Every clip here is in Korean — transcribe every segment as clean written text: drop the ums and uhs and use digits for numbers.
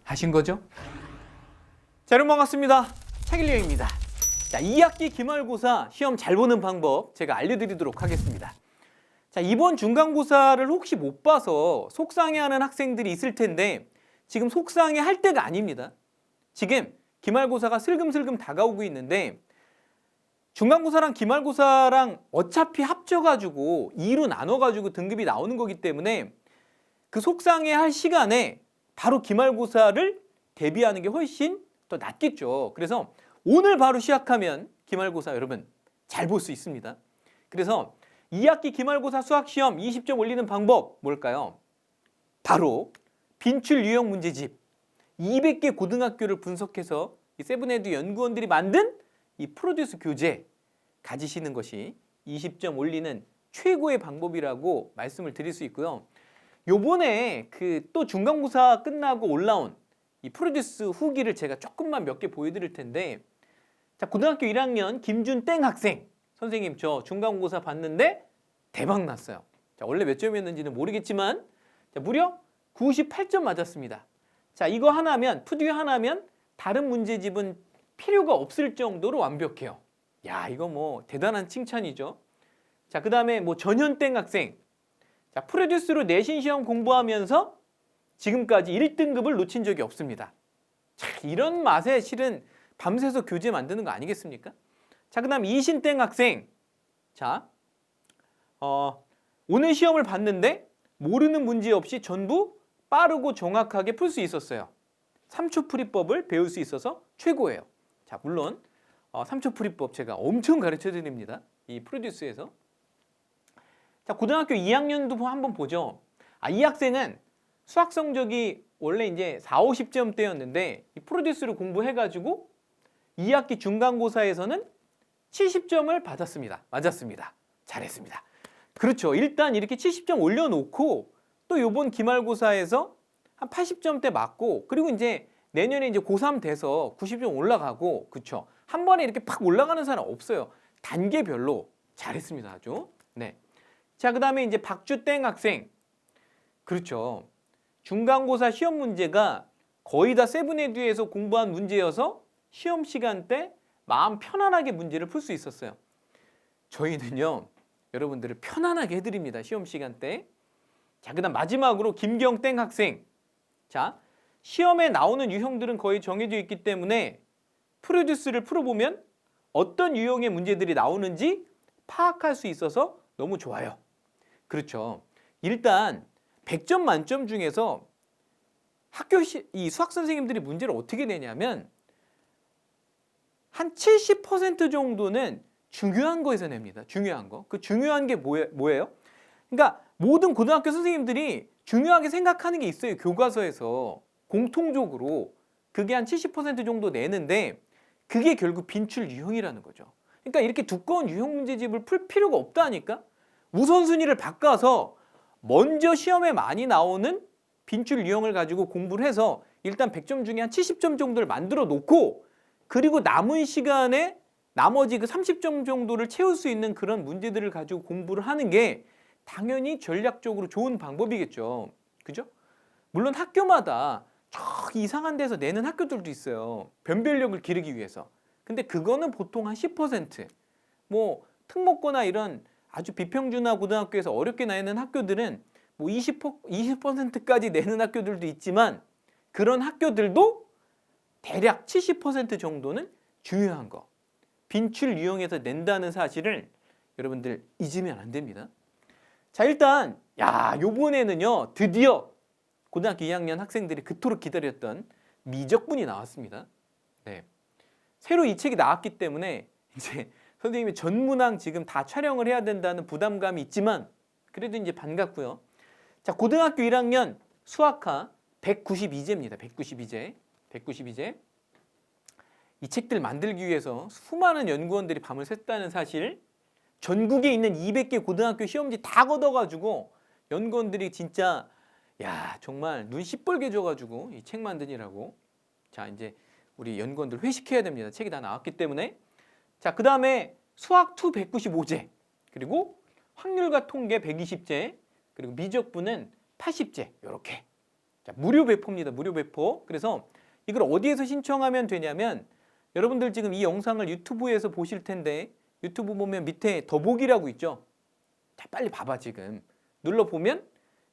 하신 거죠? 자, 여러분 반갑습니다. 책일령입니다. 자, 2학기 기말고사 시험 잘 보는 방법 제가 알려드리도록 하겠습니다. 자, 이번 중간고사를 혹시 못 봐서 속상해하는 학생들이 있을 텐데 지금 속상해할 때가 아닙니다. 지금 기말고사가 슬금슬금 다가오고 있는데 중간고사랑 기말고사랑 어차피 합쳐가지고 2로 나눠가지고 등급이 나오는 거기 때문에 그 속상해할 시간에 바로 기말고사를 대비하는 게 훨씬 더 낫겠죠. 그래서 오늘 바로 시작하면 기말고사 여러분 잘 볼 수 있습니다. 그래서 2학기 기말고사 수학시험 20점 올리는 방법 뭘까요? 바로 빈출 유형 문제집 200개 고등학교를 분석해서 이 세븐헤드 연구원들이 만든 이 프로듀스 교재 가지시는 것이 20점 올리는 최고의 방법이라고 말씀을 드릴 수 있고요. 요번에 그 또 중간고사 끝나고 올라온 이 프로듀스 후기를 제가 조금만 몇 개 보여드릴 텐데 자, 고등학교 1학년 김준땡 학생 선생님 저 중간고사 봤는데 대박 났어요. 자, 원래 몇 점이었는지는 모르겠지만 자, 무려 98점 맞았습니다. 자, 이거 하나면 푸듀 하나면 다른 문제집은 필요가 없을 정도로 완벽해요. 야, 이거 뭐 대단한 칭찬이죠. 자, 그 다음에 뭐 전현땡 학생 자, 프로듀스로 내신 시험 공부하면서 지금까지 1등급을 놓친 적이 없습니다. 자, 이런 맛에 실은 밤새서 교재 만드는 거 아니겠습니까? 자, 그 다음 이신땡 학생 자, 오늘 시험을 봤는데 모르는 문제 없이 전부 빠르고 정확하게 풀 수 있었어요. 3초 풀이법을 배울 수 있어서 최고예요. 자, 물론 3초 풀이법 제가 엄청 가르쳐 드립니다. 이 프로듀스에서. 자, 고등학교 2학년도 한번 보죠. 이 학생은 수학 성적이 원래 이제 4, 50점대였는데 이 프로듀스를 공부해가지고 2학기 중간고사에서는 70점을 받았습니다. 맞았습니다. 잘했습니다. 그렇죠. 일단 이렇게 70점 올려놓고 또 요번 기말고사에서 한 80점대 맞고 그리고 이제 내년에 이제 고3 돼서 90점 올라가고 그렇죠. 한 번에 이렇게 팍 올라가는 사람 없어요. 단계별로 잘했습니다. 아주. 네. 자, 그 다음에 이제 박주땡 학생. 그렇죠. 중간고사 시험 문제가 거의 다 세븐헤드에서 공부한 문제여서 시험 시간 때 마음 편안하게 문제를 풀 수 있었어요. 저희는요. 여러분들을 편안하게 해드립니다. 시험 시간 때. 자, 그 다음 마지막으로 김경땡 학생. 자, 시험에 나오는 유형들은 거의 정해져 있기 때문에 프로듀스를 풀어보면 어떤 유형의 문제들이 나오는지 파악할 수 있어서 너무 좋아요. 그렇죠. 일단 100점 만점 중에서 이 수학 선생님들이 문제를 어떻게 내냐면 한 70% 정도는 중요한 거에서 냅니다. 중요한 거. 그 중요한 게 뭐예요? 그러니까 모든 고등학교 선생님들이 중요하게 생각하는 게 있어요. 교과서에서 공통적으로 그게 한 70% 정도 내는데 그게 결국 빈출 유형이라는 거죠. 그러니까 이렇게 두꺼운 유형 문제집을 풀 필요가 없다니까. 우선순위를 바꿔서 먼저 시험에 많이 나오는 빈출 유형을 가지고 공부를 해서 일단 100점 중에 한 70점 정도를 만들어 놓고 그리고 남은 시간에 나머지 그 30점 정도를 채울 수 있는 그런 문제들을 가지고 공부를 하는 게 당연히 전략적으로 좋은 방법이겠죠. 그죠? 물론 학교마다 저 이상한 데서 내는 학교들도 있어요. 변별력을 기르기 위해서. 근데 그거는 보통 한 10%. 뭐 특목고나 이런 아주 비평준화 고등학교에서 어렵게 내는 학교들은 뭐 20%까지 내는 학교들도 있지만 그런 학교들도 대략 70% 정도는 중요한 거. 빈출 유형에서 낸다는 사실을 여러분들 잊으면 안 됩니다. 자, 일단 요번에는요 드디어 고등학교 2학년 학생들이 그토록 기다렸던 미적분이 나왔습니다. 네. 새로 이 책이 나왔기 때문에 이제 선생님이 전문항 지금 다 촬영을 해야 된다는 부담감이 있지만 그래도 이제 반갑고요. 자, 고등학교 1학년 수학하 192제입니다. 192제. 이 책들 만들기 위해서 수많은 연구원들이 밤을 샜다는 사실, 전국에 있는 200개 고등학교 시험지 다 걷어가지고 연구원들이 진짜 정말 눈 시뻘게 져가지고 이 책 만드니라고. 자, 이제 우리 연구원들 회식해야 됩니다. 책이 다 나왔기 때문에. 자, 그 다음에 수학 2 195제 그리고 확률과 통계 120제 그리고 미적분은 80제 이렇게. 자, 무료 배포입니다. 무료 배포. 그래서 이걸 어디에서 신청하면 되냐면 여러분들 지금 이 영상을 유튜브에서 보실 텐데 유튜브 보면 밑에 더보기라고 있죠. 자, 빨리 봐봐 지금. 눌러보면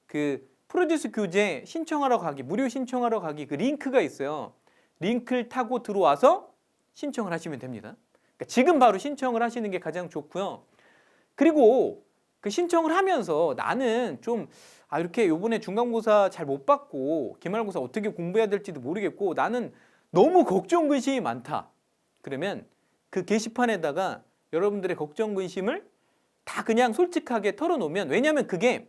그 프로듀스 교재 신청하러 가기, 무료 신청하러 가기 그 링크가 있어요. 링크를 타고 들어와서 신청을 하시면 됩니다. 그러니까 지금 바로 신청을 하시는 게 가장 좋고요. 그리고 그 신청을 하면서 나는 좀 이렇게 요번에 중간고사 잘 못 받고 기말고사 어떻게 공부해야 될지도 모르겠고 나는 너무 걱정 근심이 많다. 그러면 그 게시판에다가 여러분들의 걱정 근심을 다 그냥 솔직하게 털어놓으면, 왜냐하면 그게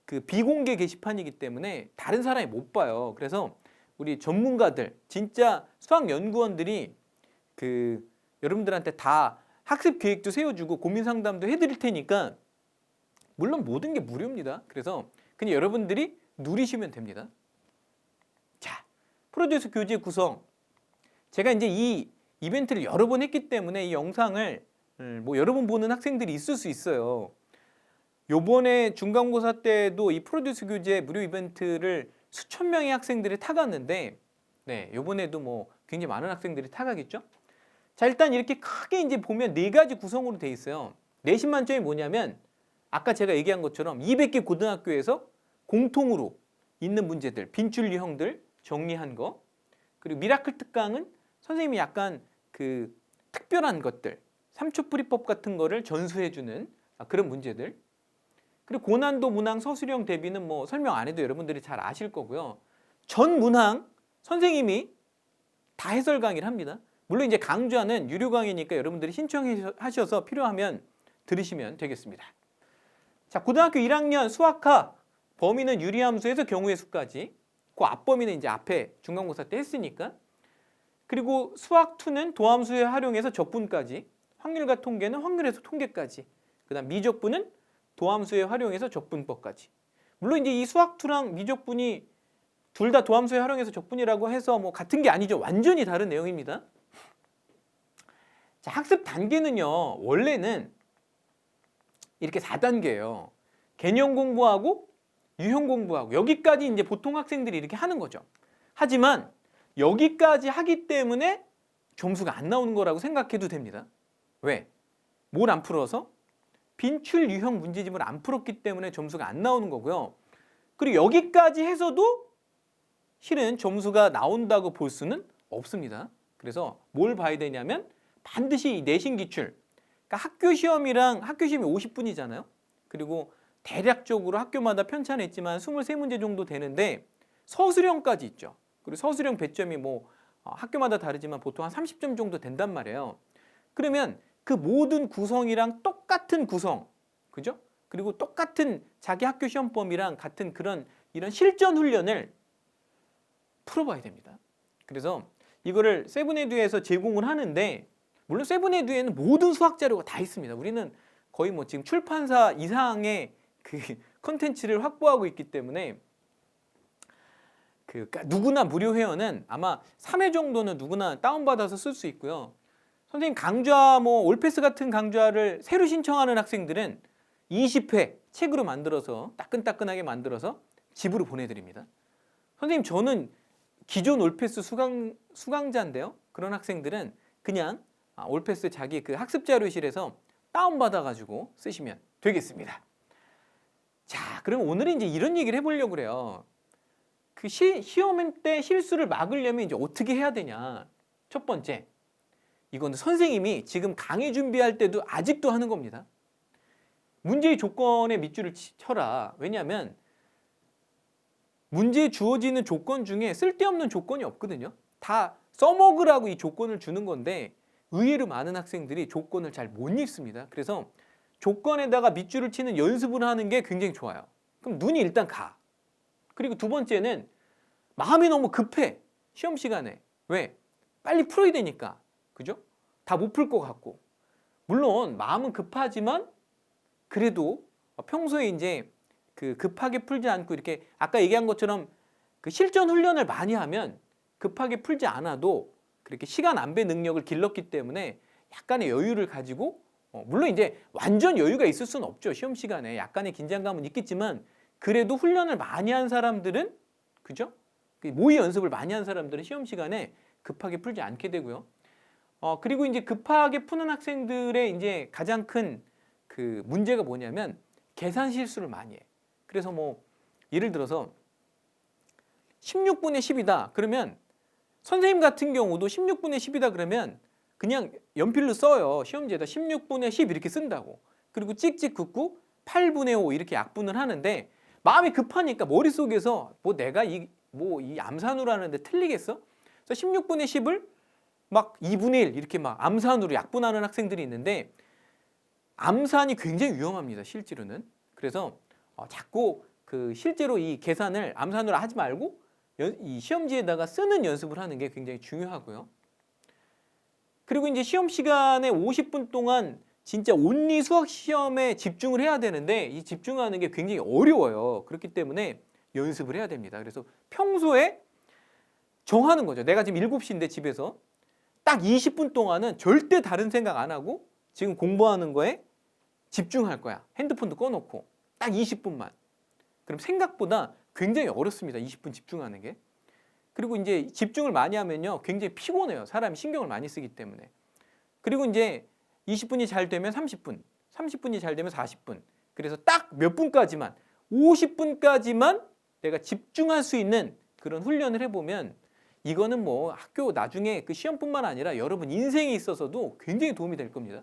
그 비공개 게시판이기 때문에 다른 사람이 못 봐요. 그래서 우리 전문가들, 진짜 수학 연구원들이 그 여러분들한테 다 학습 계획도 세워주고 고민 상담도 해드릴 테니까, 물론 모든 게 무료입니다. 그래서 그냥 여러분들이 누리시면 됩니다. 자, 프로듀스 교재 구성. 제가 이제 이 이벤트를 여러 번 했기 때문에 이 영상을 뭐 여러 번 보는 학생들이 있을 수 있어요. 요번에 중간고사 때도 이 프로듀스 교재 무료 이벤트를 수천 명의 학생들이 타갔는데, 네, 요번에도 뭐 굉장히 많은 학생들이 타가겠죠. 자, 일단 이렇게 크게 이제 보면 네 가지 구성으로 돼 있어요. 내신 만점이 뭐냐면 아까 제가 얘기한 것처럼 200개 고등학교에서 공통으로 있는 문제들, 빈출 유형들 정리한 거, 그리고 미라클 특강은 선생님이 약간 그 특별한 것들, 3초 풀이법 같은 거를 전수해주는 그런 문제들, 그리고 고난도 문항 서술형 대비는 뭐 설명 안 해도 여러분들이 잘 아실 거고요. 전 문항 선생님이 다 해설 강의를 합니다. 물론 이제 강좌는 유료 강의니까 여러분들이 신청하셔서 필요하면 들으시면 되겠습니다. 자, 고등학교 1학년 수학하 범위는 유리함수에서 경우의 수까지. 그 앞범위는 이제 앞에 중간고사 때 했으니까. 그리고 수학 2는 도함수에 활용해서 적분까지. 확률과 통계는 확률에서 통계까지. 그다음 미적분은 도함수에 활용해서 적분법까지. 물론 이제 이 수학 2랑 미적분이 둘 다 도함수에 활용해서 적분이라고 해서 뭐 같은 게 아니죠. 완전히 다른 내용입니다. 자, 학습 단계는요. 원래는 이렇게 4단계예요. 개념 공부하고 유형 공부하고 여기까지 이제 보통 학생들이 이렇게 하는 거죠. 하지만 여기까지 하기 때문에 점수가 안 나오는 거라고 생각해도 됩니다. 왜? 뭘 안 풀어서? 빈출 유형 문제집을 안 풀었기 때문에 점수가 안 나오는 거고요. 그리고 여기까지 해서도 실은 점수가 나온다고 볼 수는 없습니다. 그래서 뭘 봐야 되냐면 반드시 내신 기출, 그러니까 학교 시험이 50분이잖아요. 그리고 대략적으로 학교마다 편차냈지만 23문제 정도 되는데 서술형까지 있죠. 그리고 서술형 배점이 뭐 학교마다 다르지만 보통 한 30점 정도 된단 말이에요. 그러면 그 모든 구성이랑 똑같은 구성, 그죠? 그리고 똑같은 자기 학교 시험 범위랑 같은 이런 실전 훈련을 풀어봐야 됩니다. 그래서 이거를 세븐에듀에서 제공을 하는데, 물론 세븐에듀에는 모든 수학 자료가 다 있습니다. 우리는 거의 뭐 지금 출판사 이상의 그 컨텐츠를 확보하고 있기 때문에 그러니까 누구나 무료 회원은 아마 3회 정도는 누구나 다운받아서 쓸 수 있고요. 선생님 강좌 뭐 올패스 같은 강좌를 새로 신청하는 학생들은 20회 책으로 만들어서 따끈따끈하게 만들어서 집으로 보내드립니다. 선생님 저는 기존 올패스 수강자인데요. 그런 학생들은 그냥 올패스 자기 그 학습자료실에서 다운받아가지고 쓰시면 되겠습니다. 자, 그럼 오늘은 이제 이런 얘기를 해보려고 그래요. 그 시험 때 실수를 막으려면 이제 어떻게 해야 되냐. 첫 번째, 이거는 선생님이 지금 강의 준비할 때도 아직도 하는 겁니다. 문제의 조건에 밑줄을 쳐라. 왜냐하면 문제에 주어지는 조건 중에 쓸데없는 조건이 없거든요. 다 써먹으라고 이 조건을 주는 건데 의외로 많은 학생들이 조건을 잘 못 읽습니다. 그래서 조건에다가 밑줄을 치는 연습을 하는 게 굉장히 좋아요. 그럼 눈이 일단 가. 그리고 두 번째는 마음이 너무 급해. 시험 시간에. 왜? 빨리 풀어야 되니까. 그죠? 다 못 풀 것 같고. 물론 마음은 급하지만 그래도 평소에 이제 그 급하게 풀지 않고 이렇게 아까 얘기한 것처럼 그 실전 훈련을 많이 하면 급하게 풀지 않아도 그렇게 시간 안배 능력을 길렀기 때문에 약간의 여유를 가지고 물론 이제 완전 여유가 있을 수는 없죠. 시험 시간에 약간의 긴장감은 있겠지만 그래도 훈련을 많이 한 사람들은 그죠? 모의 연습을 많이 한 사람들은 시험 시간에 급하게 풀지 않게 되고요. 그리고 이제 급하게 푸는 학생들의 이제 가장 큰 그 문제가 뭐냐면 계산 실수를 많이 해. 그래서 뭐 예를 들어서 16분의 10이다. 그러면 선생님 같은 경우도 16분의 10이다 그러면 그냥 연필로 써요. 시험지에다 16분의 10 이렇게 쓴다고. 그리고 찍찍 긋고 8분의 5 이렇게 약분을 하는데 마음이 급하니까 머릿속에서 뭐 내가 이 암산으로 하는데 틀리겠어? 그래서 16분의 10을 막 2분의 1 이렇게 막 암산으로 약분하는 학생들이 있는데 암산이 굉장히 위험합니다. 실제로는. 그래서 자꾸 그 실제로 이 계산을 암산으로 하지 말고 이 시험지에다가 쓰는 연습을 하는 게 굉장히 중요하고요. 그리고 이제 시험 시간에 50분 동안 진짜 온리 수학 시험에 집중을 해야 되는데 이 집중하는 게 굉장히 어려워요. 그렇기 때문에 연습을 해야 됩니다. 그래서 평소에 정하는 거죠. 내가 지금 7시인데 집에서 딱 20분 동안은 절대 다른 생각 안 하고 지금 공부하는 거에 집중할 거야. 핸드폰도 꺼놓고 딱 20분만. 그럼 생각보다 굉장히 어렵습니다. 20분 집중하는 게. 그리고 이제 집중을 많이 하면요. 굉장히 피곤해요. 사람이 신경을 많이 쓰기 때문에. 그리고 이제 20분이 잘 되면 30분, 30분이 잘 되면 40분. 그래서 딱 몇 분까지만, 50분까지만 내가 집중할 수 있는 그런 훈련을 해보면 이거는 뭐 학교 나중에 그 시험뿐만 아니라 여러분 인생에 있어서도 굉장히 도움이 될 겁니다.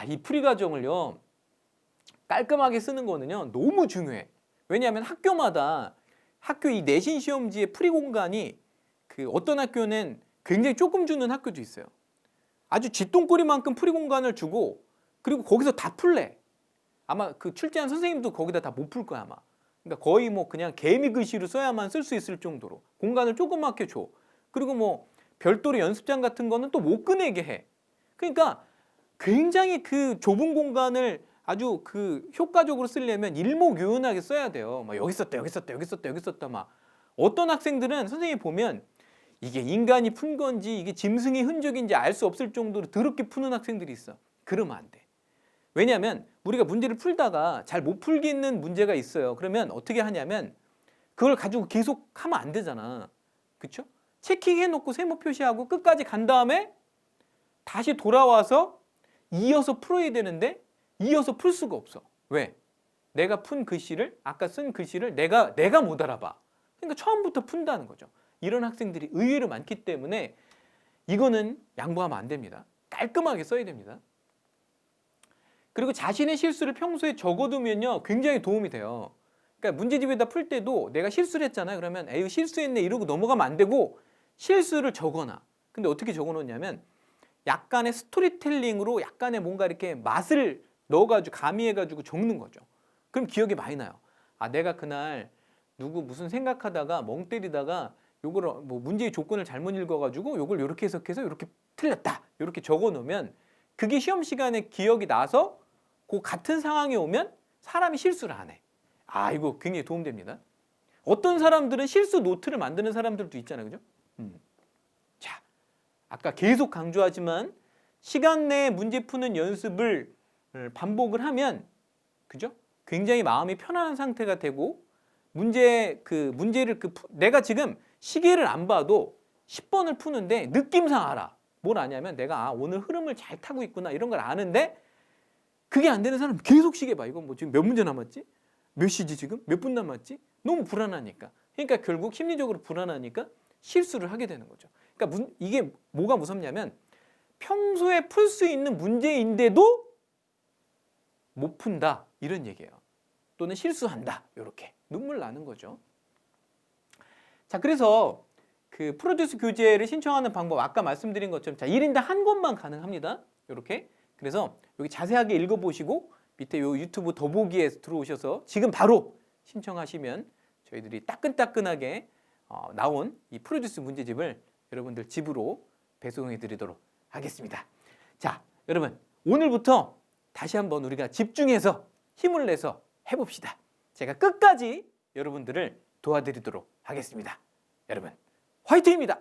이 풀이 과정을요. 깔끔하게 쓰는 거는요. 너무 중요해. 왜냐하면 학교마다 학교 이 내신 시험지의 풀이 공간이 그 어떤 학교는 굉장히 조금 주는 학교도 있어요. 아주 쥐똥꼬리만큼 풀이 공간을 주고 그리고 거기서 다 풀래. 아마 그 출제한 선생님도 거기다 다 못 풀 거야 아마. 그러니까 거의 뭐 그냥 개미 글씨로 써야만 쓸 수 있을 정도로 공간을 조그맣게 줘. 그리고 뭐 별도로 연습장 같은 거는 또 못 꺼내게 해. 그러니까 굉장히 그 좁은 공간을 아주 그 효과적으로 쓰려면 일목요연하게 써야 돼요. 막 여기 썼다, 여기 썼다, 여기 썼다, 여기 썼다 막. 어떤 학생들은 선생님이 보면 이게 인간이 푼 건지 이게 짐승의 흔적인지 알 수 없을 정도로 더럽게 푸는 학생들이 있어. 그러면 안 돼. 왜냐하면 우리가 문제를 풀다가 잘 못 풀겠는 문제가 있어요. 그러면 어떻게 하냐면 그걸 가지고 계속 하면 안 되잖아. 그렇죠? 체킹해놓고 세모 표시하고 끝까지 간 다음에 다시 돌아와서 이어서 풀어야 되는데 이어서 풀 수가 없어. 왜? 내가 푼 글씨를 아까 쓴 글씨를 내가 못 알아봐. 그러니까 처음부터 푼다는 거죠. 이런 학생들이 의외로 많기 때문에 이거는 양보하면 안 됩니다. 깔끔하게 써야 됩니다. 그리고 자신의 실수를 평소에 적어두면요 굉장히 도움이 돼요. 그러니까 문제집에다 풀 때도 내가 실수를 했잖아요. 그러면 에이 실수했네 이러고 넘어가면 안 되고 실수를 적어놔. 근데 어떻게 적어놓냐면 약간의 스토리텔링으로 약간의 뭔가 이렇게 맛을 넣어가지고 가미해가지고 적는 거죠. 그럼 기억이 많이 나요. 내가 그날 누구 무슨 생각하다가 멍 때리다가 요걸 뭐 문제의 조건을 잘못 읽어가지고 요걸 이렇게 해석해서 이렇게 틀렸다. 이렇게 적어놓으면 그게 시험 시간에 기억이 나서 그 같은 상황이 오면 사람이 실수를 안 해. 이거 굉장히 도움됩니다. 어떤 사람들은 실수 노트를 만드는 사람들도 있잖아요. 그죠? 자, 아까 계속 강조하지만 시간 내에 문제 푸는 연습을 반복을 하면 그죠? 굉장히 마음이 편안한 상태가 되고 문제를 내가 지금 시계를 안 봐도 10번을 푸는데 느낌상 알아. 뭘 아냐면 내가 오늘 흐름을 잘 타고 있구나 이런 걸 아는데 그게 안 되는 사람은 계속 시계 봐. 이거 뭐 지금 몇 문제 남았지? 몇 시지 지금? 몇 분 남았지? 너무 불안하니까. 그러니까 결국 심리적으로 불안하니까 실수를 하게 되는 거죠. 그러니까 이게 뭐가 무섭냐면 평소에 풀 수 있는 문제인데도 못 푼다 이런 얘기예요. 또는 실수한다 이렇게 눈물 나는 거죠. 자, 그래서 그 프로듀스 교재를 신청하는 방법 아까 말씀드린 것처럼 1인당 한 권만 가능합니다. 이렇게. 그래서 여기 자세하게 읽어보시고 밑에 요 유튜브 더보기에 들어오셔서 지금 바로 신청하시면 저희들이 따끈따끈하게 나온 이 프로듀스 문제집을 여러분들 집으로 배송해 드리도록 하겠습니다. 자, 여러분 오늘부터 다시 한번 우리가 집중해서 힘을 내서 해봅시다. 제가 끝까지 여러분들을 도와드리도록 하겠습니다. 여러분 화이팅입니다.